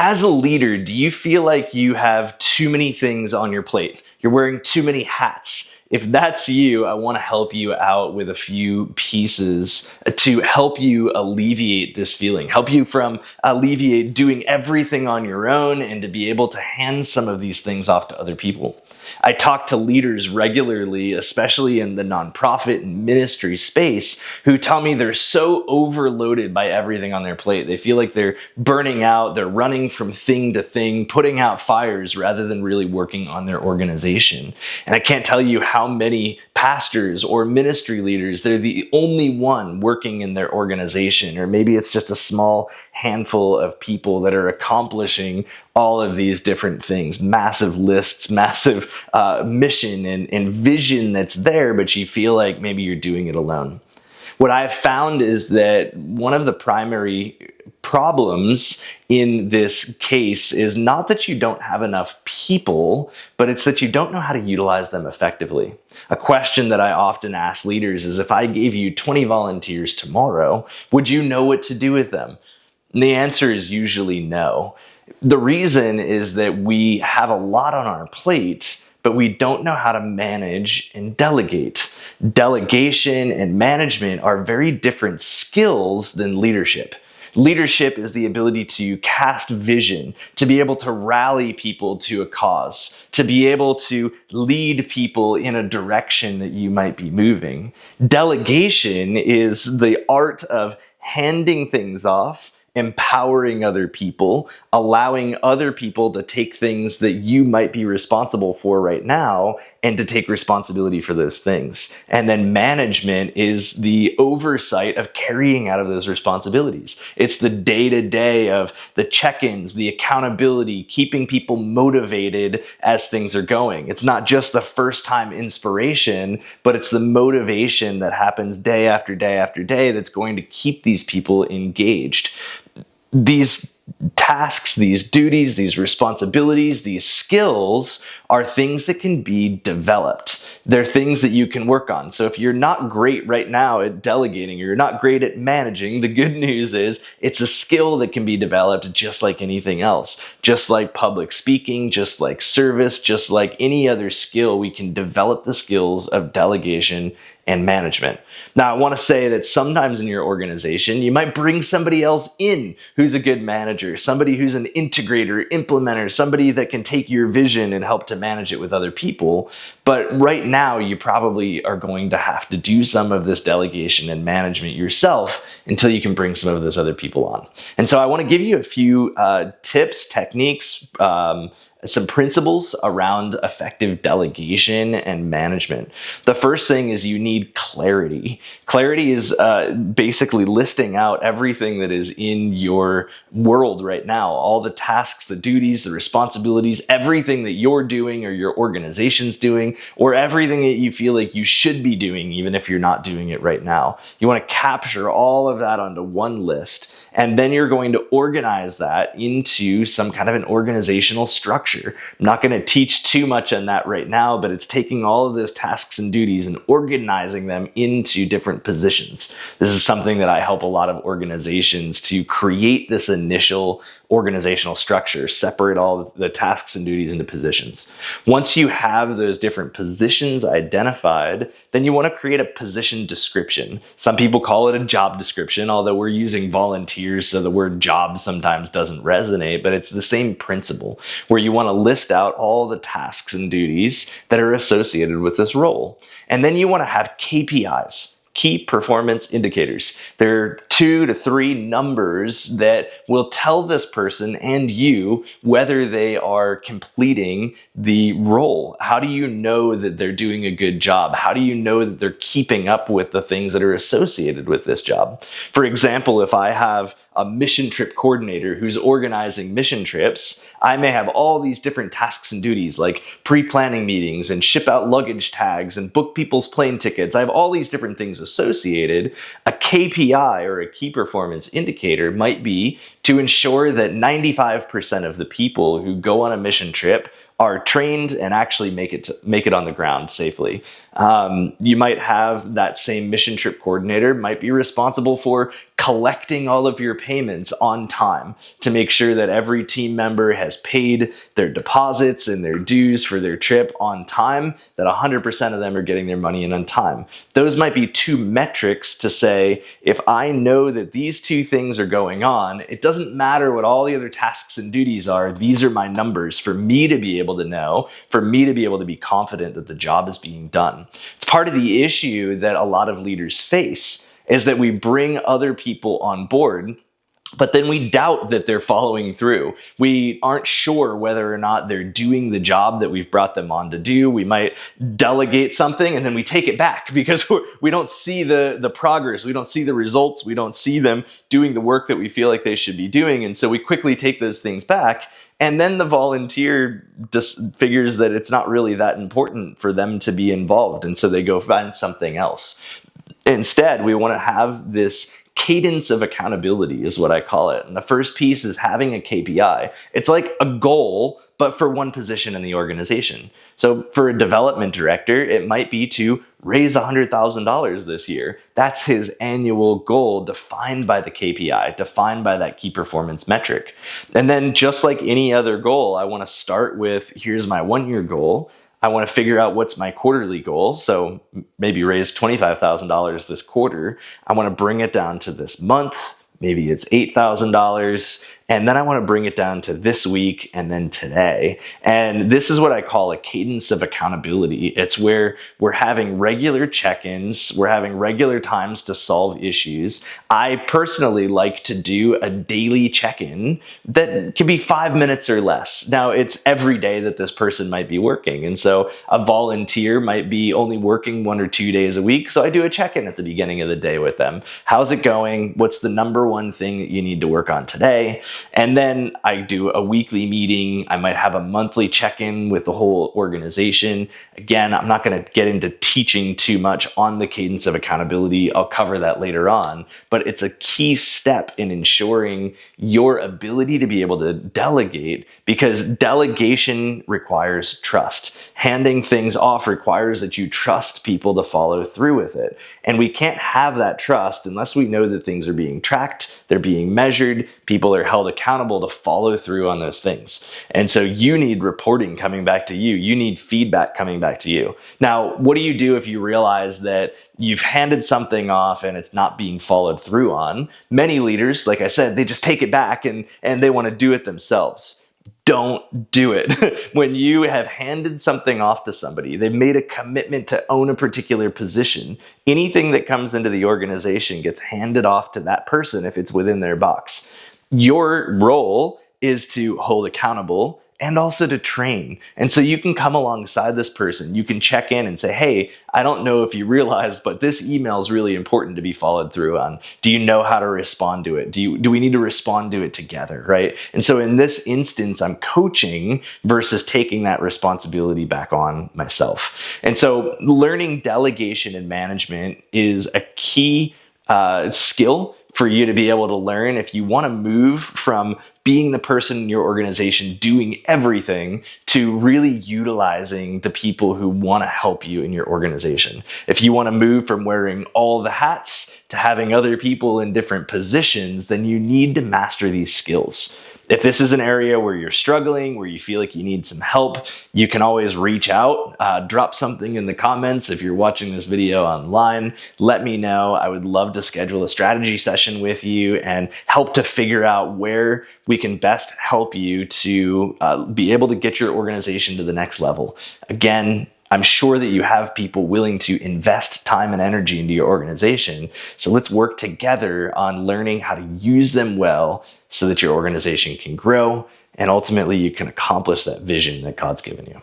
As a leader, do you feel like you have too many things on your plate? You're wearing too many hats. If that's you, I want to help you out with a few pieces to help you alleviate this feeling, help you from alleviate doing everything on your own and to be able to hand some of these things off to other people. I talk to leaders regularly, especially in the nonprofit and ministry space, who tell me they're so overloaded by everything on their plate. They feel like they're burning out, they're running from thing to thing, putting out fires rather than really working on their organization. And I can't tell you how many pastors or ministry leaders, they're the only one working in their organization, or maybe it's just a small handful of people that are accomplishing all of these different things, massive lists, massive mission and vision that's there, but you feel like maybe you're doing it alone. What I've found is that one of the primary problems in this case is not that you don't have enough people, but it's that you don't know how to utilize them effectively. A question that I often ask leaders is, if I gave you 20 volunteers tomorrow, would you know what to do with them? And the answer is usually no. The reason is that we have a lot on our plate, but we don't know how to manage and delegate. Delegation and management are very different skills than leadership. Leadership is the ability to cast vision, to be able to rally people to a cause, to be able to lead people in a direction that you might be moving. Delegation is the art of handing things off, empowering other people, allowing other people to take things that you might be responsible for right now and to take responsibility for those things. And then management is the oversight of carrying out of those responsibilities. It's the day-to-day of the check-ins, the accountability, keeping people motivated as things are going. It's not just the first-time inspiration, but it's the motivation that happens day after day after day that's going to keep these people engaged. These tasks, these duties, these responsibilities, these skills are things that can be developed. They're things that you can work on. So if you're not great right now at delegating, or you're not great at managing, the good news is it's a skill that can be developed just like anything else. Just like public speaking, just like service, just like any other skill, we can develop the skills of delegation and management. Now, I want to say that sometimes in your organization, you might bring somebody else in who's a good manager, somebody who's an integrator, implementer, somebody that can take your vision and help to manage it with other people. But right now, you probably are going to have to do some of this delegation and management yourself until you can bring some of those other people on. And so I want to give you a few tips, techniques, some principles around effective delegation and management. The first thing is you need clarity. Clarity is basically listing out everything that is in your world right now, all the tasks, the duties, the responsibilities, everything that you're doing or your organization's doing, or everything that you feel like you should be doing, even if you're not doing it right now. You want to capture all of that onto one list, and then you're going to organize that into some kind of an organizational structure. I'm not going to teach too much on that right now, but it's taking all of those tasks and duties and organizing them into different positions. This is something that I help a lot of organizations to create this initial organizational structure, separate all the tasks and duties into positions. Once you have those different positions identified, then you want to create a position description. Some people call it a job description, although we're using volunteers, so the word job sometimes doesn't resonate, but it's the same principle, where you want to list out all the tasks and duties that are associated with this role. And then you want to have KPIs. Key performance indicators. There are 2 to 3 numbers that will tell this person and you whether they are completing the role. How do you know that they're doing a good job? How do you know that they're keeping up with the things that are associated with this job? For example, if I have a mission trip coordinator who's organizing mission trips, I may have all these different tasks and duties like pre-planning meetings and ship out luggage tags and book people's plane tickets. I have all these different things associated. A KPI, or a key performance indicator, might be to ensure that 95% of the people who go on a mission trip are trained and actually make it on the ground safely. You might have that same mission trip coordinator might be responsible for collecting all of your payments on time to make sure that every team member has paid their deposits and their dues for their trip on time, that 100% of them are getting their money in on time. Those might be two metrics to say, if I know that these two things are going on, it doesn't matter what all the other tasks and duties are, these are my numbers for me to be able to know, for me to be able to be confident that the job is being done. It's part of the issue that a lot of leaders face, is that we bring other people on board, but then we doubt that they're following through. We aren't sure whether or not they're doing the job that we've brought them on to do. We might delegate something and then we take it back because we don't see the progress. We don't see the results. We don't see them doing the work that we feel like they should be doing. And so we quickly take those things back. And then the volunteer just figures that it's not really that important for them to be involved. And so they go find something else. Instead, we want to have this cadence of accountability is what I call it. And the first piece is having a KPI. It's like a goal, but for one position in the organization. So for a development director, it might be to raise $100,000 this year. That's his annual goal defined by the KPI, defined by that key performance metric. And then just like any other goal, I want to start with, here's my 1-year goal. I want to figure out what's my quarterly goal. So maybe raise $25,000 this quarter. I want to bring it down to this month. Maybe it's $8,000. And then I want to bring it down to this week and then today. And this is what I call a cadence of accountability. It's where we're having regular check-ins. We're having regular times to solve issues. I personally like to do a daily check-in that can be 5 minutes or less. Now, it's every day that this person might be working. And so a volunteer might be only working 1 or 2 days a week. So I do a check-in at the beginning of the day with them. How's it going? What's the number one thing that you need to work on today? And then I do a weekly meeting. I might have a monthly check-in with the whole organization. Again, I'm not going to get into teaching too much on the cadence of accountability. I'll cover that later on. But it's a key step in ensuring your ability to be able to delegate, because delegation requires trust. Handing things off requires that you trust people to follow through with it. And we can't have that trust unless we know that things are being tracked, they're being measured, people are held accountable to follow through on those things. And so you need reporting coming back to you. You need feedback coming back to you. Now, what do you do if you realize that you've handed something off and it's not being followed through on? Many leaders, like I said, they just take it back and they want to do it themselves. Don't do it. When you have handed something off to somebody, they've made a commitment to own a particular position, anything that comes into the organization gets handed off to that person if it's within their box. Your role is to hold accountable and also to train. And so you can come alongside this person. You can check in and say, hey, I don't know if you realize, but this email is really important to be followed through on. Do you know how to respond to it? Do we need to respond to it together, right? And so in this instance, I'm coaching versus taking that responsibility back on myself. And so learning delegation and management is a key skill for you to be able to learn if you want to move from being the person in your organization doing everything to really utilizing the people who want to help you in your organization. If you want to move from wearing all the hats to having other people in different positions, then you need to master these skills. If this is an area where you're struggling, where you feel like you need some help, you can always reach out, drop something in the comments. If you're watching this video online, let me know. I would love to schedule a strategy session with you and help to figure out where we can best help you to be able to get your organization to the next level. Again, I'm sure that you have people willing to invest time and energy into your organization. So let's work together on learning how to use them well so that your organization can grow and ultimately you can accomplish that vision that God's given you.